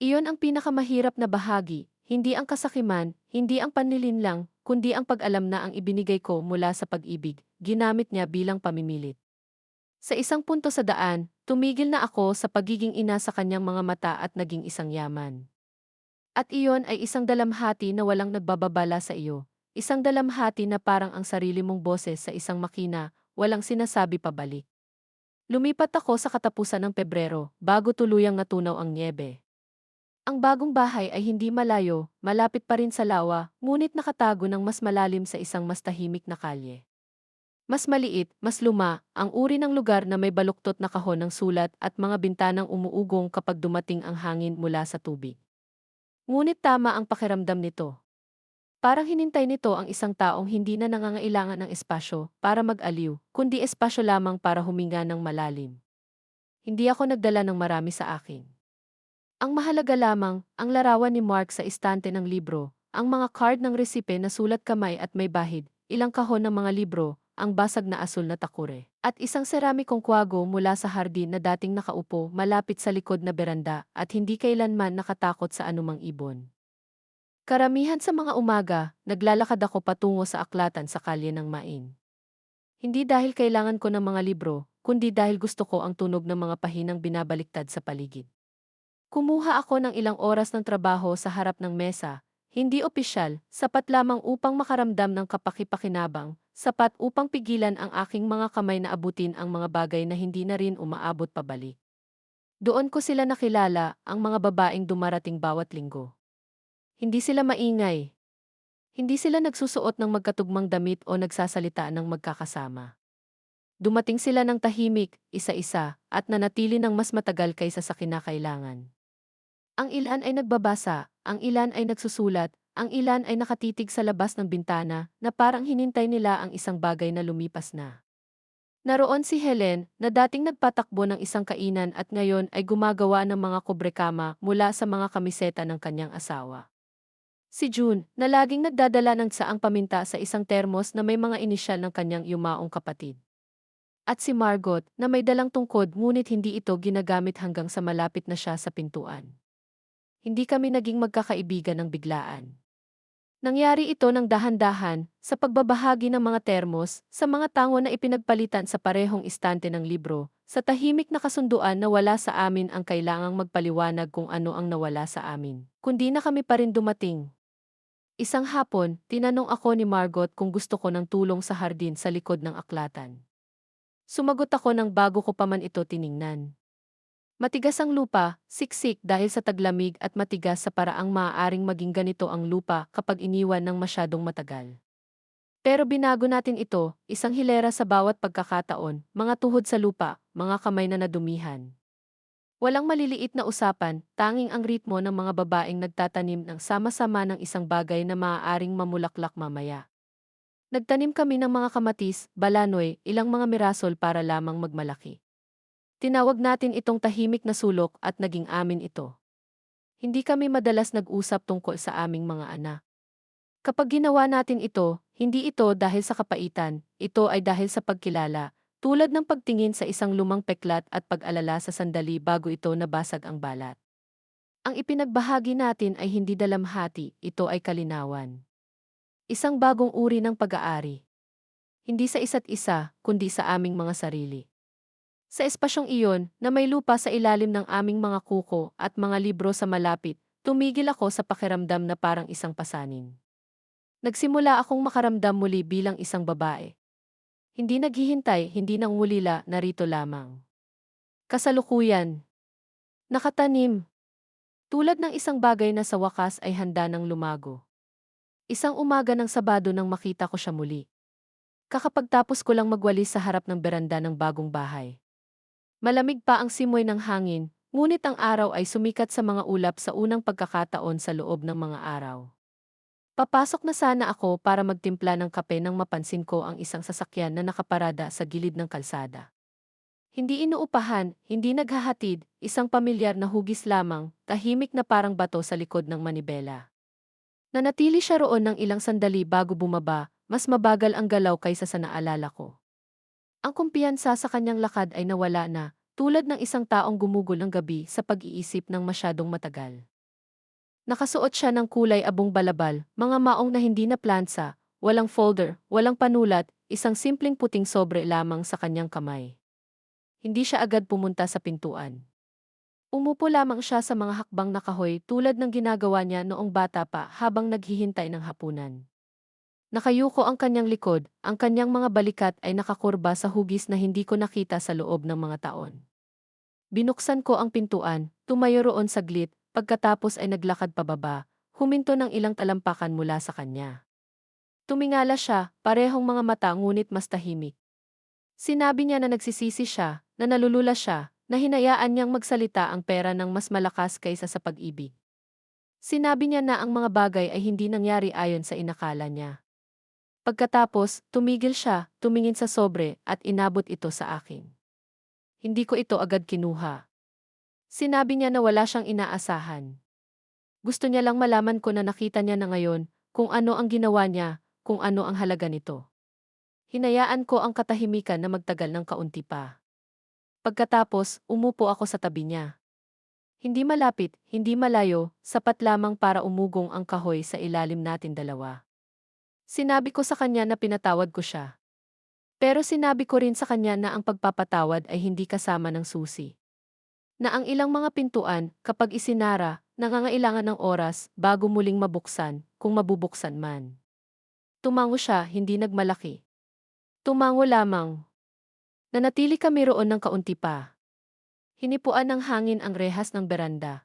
[SPEAKER 1] Iyon ang pinakamahirap na bahagi, hindi ang kasakiman, hindi ang panlilinlang, kundi ang pag-alam na ang ibinigay ko mula sa pag-ibig, ginamit niya bilang pamimilit. Sa isang punto sa daan, tumigil na ako sa pagiging ina sa kanyang mga mata at naging isang yaman. At iyon ay isang dalamhati na walang nagbababala sa iyo. Isang dalamhati na parang ang sarili mong boses sa isang makina, walang sinasabi pabalik. Lumipat ako sa katapusan ng Pebrero, bago tuluyang natunaw ang nyebe. Ang bagong bahay ay hindi malayo, malapit pa rin sa lawa, ngunit nakatago ng mas malalim sa isang mas tahimik na kalye. Mas maliit, mas luma, ang uri ng lugar na may baluktot na kahon ng sulat at mga bintanang umuugong kapag dumating ang hangin mula sa tubig. Ngunit tama ang pakiramdam nito. Parang hinintay nito ang isang taong hindi na nangangailangan ng espasyo para mag-aliw, kundi espasyo lamang para huminga ng malalim. Hindi ako nagdala ng marami sa akin. Ang mahalaga lamang, ang larawan ni Mark sa istante ng libro, ang mga card ng resipe na sulat kamay at may bahid, ilang kahon ng mga libro, ang basag na asul na takure, at isang seramikong kwago mula sa hardin na dating nakaupo malapit sa likod na beranda at hindi kailanman nakatakot sa anumang ibon. Karamihan sa mga umaga, naglalakad ako patungo sa aklatan sa kalye ng Main. Hindi dahil kailangan ko ng mga libro, kundi dahil gusto ko ang tunog ng mga pahinang binabaliktad sa paligid. Kumuha ako ng ilang oras ng trabaho sa harap ng mesa, hindi opisyal, sapat lamang upang makaramdam ng kapakipakinabang, sapat upang pigilan ang aking mga kamay na abutin ang mga bagay na hindi na rin umaabot pabalik. Doon ko sila nakilala, ang mga babaeng dumarating bawat linggo. Hindi sila maingay. Hindi sila nagsusuot ng magkatugmang damit o nagsasalita ng magkakasama. Dumating sila ng tahimik, isa-isa, at nanatili ng mas matagal kaysa sa kinakailangan. Ang ilan ay nagbabasa, ang ilan ay nagsusulat, ang ilan ay nakatitig sa labas ng bintana na parang hinintay nila ang isang bagay na lumipas na. Naroon si Helen na dating nagpatakbo ng isang kainan at ngayon ay gumagawa ng mga kubrekama mula sa mga kamiseta ng kanyang asawa. Si June na laging nagdadala ng saang paminta sa isang termos na may mga inisyal ng kanyang yumaong kapatid. At si Margot na may dalang tungkod ngunit hindi ito ginagamit hanggang sa malapit na siya sa pintuan. Hindi kami naging magkakaibigan ng biglaan. Nangyari ito ng dahan-dahan sa pagbabahagi ng mga termos sa mga tango na ipinagpalitan sa parehong istante ng libro, sa tahimik na kasunduan na wala sa amin ang kailangang magpaliwanag kung ano ang nawala sa amin. Kundi na kami pa rin dumating. Isang hapon, tinanong ako ni Margot kung gusto ko ng tulong sa hardin sa likod ng aklatan. Sumagot ako nang bago ko pa man ito tiningnan. Matigas ang lupa, siksik dahil sa taglamig at matigas sa paraang maaaring maging ganito ang lupa kapag iniwan ng masyadong matagal. Pero binago natin ito, isang hilera sa bawat pagkakataon, mga tuhod sa lupa, mga kamay na nadumihan. Walang maliliit na usapan, tanging ang ritmo ng mga babaeng nagtatanim ng sama-sama ng isang bagay na maaaring mamulaklak mamaya. Nagtanim kami ng mga kamatis, balanoy, ilang mga mirasol para lamang magmalaki. Tinawag natin itong tahimik na sulok at naging amin ito. Hindi kami madalas nag-usap tungkol sa aming mga anak. Kapag ginawa natin ito, hindi ito dahil sa kapaitan, ito ay dahil sa pagkilala, tulad ng pagtingin sa isang lumang peklat at pag-alala sa sandali bago ito nabasag ang balat. Ang ipinagbahagi natin ay hindi dalamhati, ito ay kalinawan. Isang bagong uri ng pag-aari. Hindi sa isa't isa, kundi sa aming mga sarili. Sa espasyong iyon, na may lupa sa ilalim ng aming mga kuko at mga libro sa malapit, tumigil ako sa pakiramdam na parang isang pasanin. Nagsimula akong makaramdam muli bilang isang babae. Hindi naghihintay, hindi nangulila, narito lamang. Kasalukuyan. Nakatanim. Tulad ng isang bagay na sa wakas ay handa ng lumago. Isang umaga ng Sabado nang makita ko siya muli. Kakapagtapos ko lang magwalis sa harap ng beranda ng bagong bahay. Malamig pa ang simoy ng hangin, ngunit ang araw ay sumikat sa mga ulap sa unang pagkakataon sa loob ng mga araw. Papasok na sana ako para magtimpla ng kape nang mapansin ko ang isang sasakyan na nakaparada sa gilid ng kalsada. Hindi inuupahan, hindi naghahatid, isang pamilyar na hugis lamang, tahimik na parang bato sa likod ng manibela. Nanatili siya roon ng ilang sandali bago bumaba, mas mabagal ang galaw kaysa sa naalala ko. Ang kumpiyansa sa kanyang lakad ay nawala na, tulad ng isang taong gumugol ng gabi sa pag-iisip ng masyadong matagal. Nakasuot siya ng kulay abong balabal, mga maong na hindi na plansa, walang folder, walang panulat, isang simpleng puting sobre lamang sa kanyang kamay. Hindi siya agad pumunta sa pintuan. Umupo lamang siya sa mga hakbang na kahoy tulad ng ginagawa niya noong bata pa habang naghihintay ng hapunan. Nakayuko ang kanyang likod, ang kanyang mga balikat ay nakakurba sa hugis na hindi ko nakita sa loob ng mga taon. Binuksan ko ang pintuan, tumayo roon saglit, pagkatapos ay naglakad pababa, huminto ng ilang talampakan mula sa kanya. Tumingala siya, parehong mga mata ngunit mas tahimik. Sinabi niya na nagsisisi siya, na nalulula siya, na hinayaan niyang magsalita ang pera ng mas malakas kaysa sa pag-ibig. Sinabi niya na ang mga bagay ay hindi nangyari ayon sa inakala niya. Pagkatapos, tumigil siya, tumingin sa sobre, at inabot ito sa akin. Hindi ko ito agad kinuha. Sinabi niya na wala siyang inaasahan. Gusto niya lang malaman ko na nakita niya na ngayon, kung ano ang ginawa niya, kung ano ang halaga nito. Hinayaan ko ang katahimikan na magtagal ng kaunti pa. Pagkatapos, umupo ako sa tabi niya. Hindi malapit, hindi malayo, sapat lamang para umugong ang kahoy sa ilalim natin dalawa. Sinabi ko sa kanya na pinatawad ko siya. Pero sinabi ko rin sa kanya na ang pagpapatawad ay hindi kasama ng susi. Na ang ilang mga pintuan, kapag isinara, nangangailangan ng oras bago muling mabuksan, kung mabubuksan man. Tumango siya, hindi nagmalaki. Tumango lamang. Nanatili kami roon ng kaunti pa. Hinipuan ng hangin ang rehas ng beranda.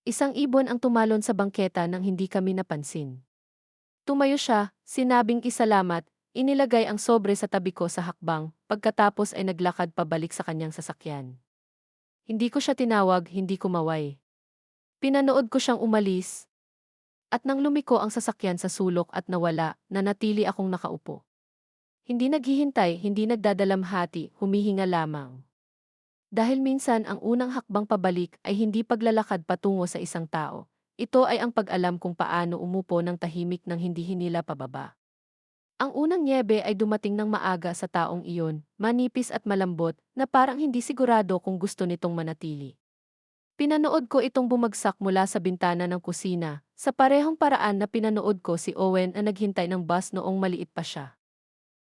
[SPEAKER 1] Isang ibon ang tumalon sa bangketa nang hindi kami napansin. Tumayo siya, sinabing isalamat, inilagay ang sobre sa tabi ko sa hakbang, pagkatapos ay naglakad pabalik sa kanyang sasakyan. Hindi ko siya tinawag, hindi kumaway. Pinanood ko siyang umalis. At nang lumiko ang sasakyan sa sulok at nawala, nanatili akong nakaupo. Hindi naghihintay, hindi nagdadalamhati, humihinga lamang. Dahil minsan ang unang hakbang pabalik ay hindi paglalakad patungo sa isang tao. Ito ay ang pag-alam kung paano umupo ng tahimik nang hindi hinila pababa. Ang unang nyebe ay dumating ng maaga sa taong iyon, manipis at malambot, na parang hindi sigurado kung gusto nitong manatili. Pinanood ko itong bumagsak mula sa bintana ng kusina, sa parehong paraan na pinanood ko si Owen na naghintay ng bus noong maliit pa siya.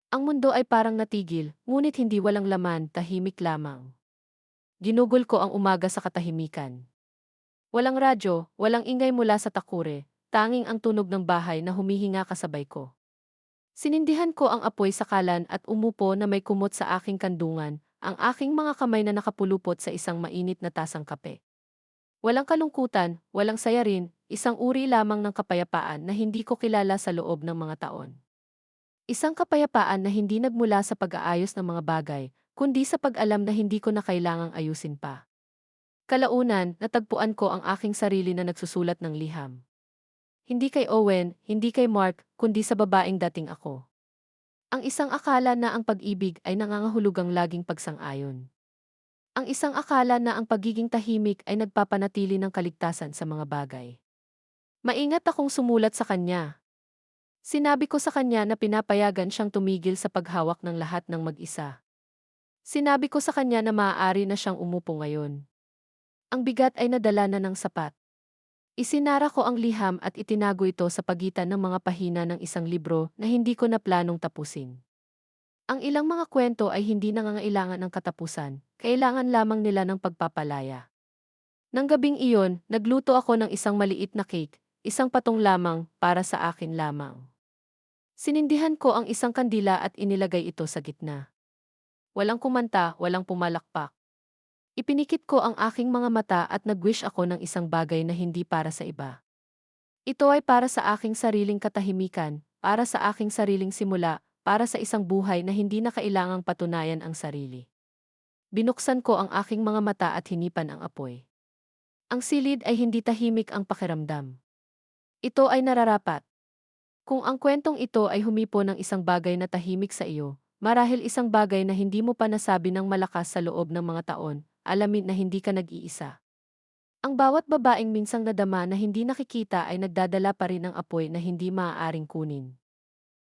[SPEAKER 1] Ang mundo ay parang natigil, ngunit hindi walang laman, tahimik lamang. Ginugol ko ang umaga sa katahimikan. Walang radyo, walang ingay mula sa takure, tanging ang tunog ng bahay na humihinga kasabay ko. Sinindihan ko ang apoy sa kalan at umupo na may kumot sa aking kandungan, ang aking mga kamay na nakapulupot sa isang mainit na tasang kape. Walang kalungkutan, walang sayarin, isang uri lamang ng kapayapaan na hindi ko kilala sa loob ng mga taon. Isang kapayapaan na hindi nagmula sa pag-aayos ng mga bagay, kundi sa pag-alam na hindi ko na kailangang ayusin pa. Kalaunan, natagpuan ko ang aking sarili na nagsusulat ng liham. Hindi kay Owen, hindi kay Mark, kundi sa babaeng dating ako. Ang isang akala na ang pag-ibig ay nangangahulugang laging pagsang-ayon. Ang isang akala na ang pagiging tahimik ay nagpapanatili ng kaligtasan sa mga bagay. Maingat akong sumulat sa kanya. Sinabi ko sa kanya na pinapayagan siyang tumigil sa paghawak ng lahat ng mag-isa. Sinabi ko sa kanya na maaari na siyang umupo ngayon. Ang bigat ay nadala na ng sapat. Isinara ko ang liham at itinago ito sa pagitan ng mga pahina ng isang libro na hindi ko na planong tapusin. Ang ilang mga kwento ay hindi nangangailangan ng katapusan, kailangan lamang nila ng pagpapalaya. Nang gabing iyon, nagluto ako ng isang maliit na cake, isang patong lamang, para sa akin lamang. Sinindihan ko ang isang kandila at inilagay ito sa gitna. Walang kumanta, walang pumalakpak. Ipinikit ko ang aking mga mata at nag-wish ako ng isang bagay na hindi para sa iba. Ito ay para sa aking sariling katahimikan, para sa aking sariling simula, para sa isang buhay na hindi na kailangang patunayan ang sarili. Binuksan ko ang aking mga mata at hinipan ang apoy. Ang silid ay hindi tahimik ang pakiramdam. Ito ay nararapat. Kung ang kwentong ito ay humipo ng isang bagay na tahimik sa iyo, marahil isang bagay na hindi mo pa nasabi ng malakas sa loob ng mga taon, alamin na hindi ka nag-iisa. Ang bawat babaeng minsang nadama na hindi nakikita ay nagdadala pa rin ng apoy na hindi maaaring kunin.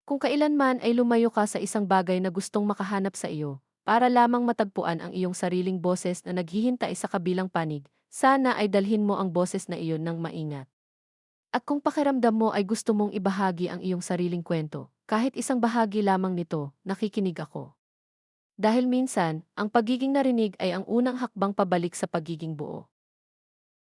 [SPEAKER 1] Kung kailanman ay lumayo ka sa isang bagay na gustong makahanap sa iyo, para lamang matagpuan ang iyong sariling boses na naghihintay sa kabilang panig, sana ay dalhin mo ang boses na iyon ng maingat. At kung pakiramdam mo ay gusto mong ibahagi ang iyong sariling kwento, kahit isang bahagi lamang nito, nakikinig ako. Dahil minsan, ang pagiging narinig ay ang unang hakbang pabalik sa pagiging buo.